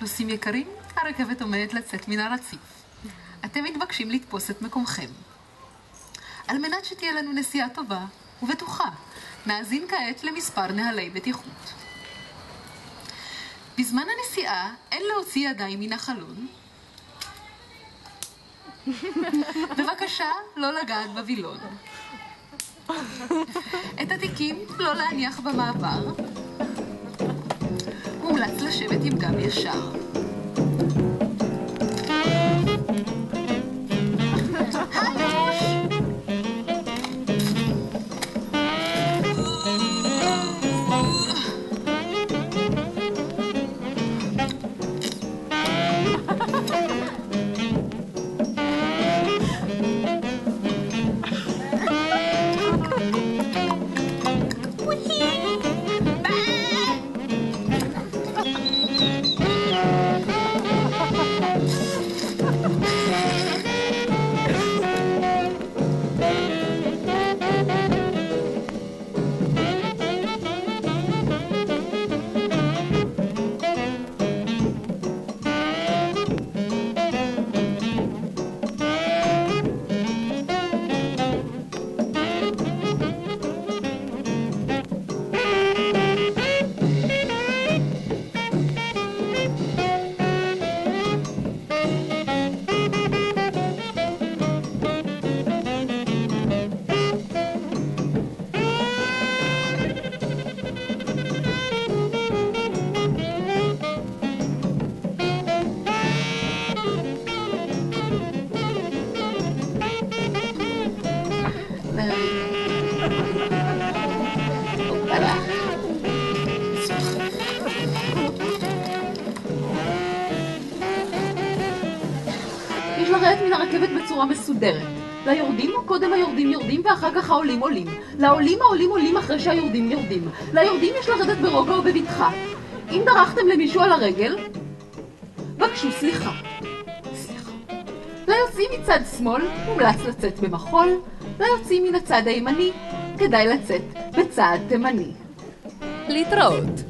נוסעים יקרים, הרכבת עומדת לצאת מן הרציף. אתם מתבקשים לתפוס את מקומכם. על מנת שתהיה לנו נסיעה טובה ובטוחה, נאזין כעת למספר נהלי בטיחות. בזמן הנסיעה אין להוציא ידיים מן החלון. בבקשה לא לגעת בווילון. את התיקים לא להניח במעבר. מומלץ לשבת עם גב ישר. יש לרדת מן הרכבת בצורה מסודרת. ליורדים קודם היורדים יורדים ואחר כך העולים עולים. לעולים העולים עולים אחרי שהיורדים יורדים. ליורדים יש לרדת ברוגע ובבטחה. אם דרכתם למישהו על הרגל, בקשו סליחה. ליוצאים מצד שמאל מומלץ לצאת במחול. ליוצאים מן הצד הימני כדאי לצאת בצד תימני. להתראות.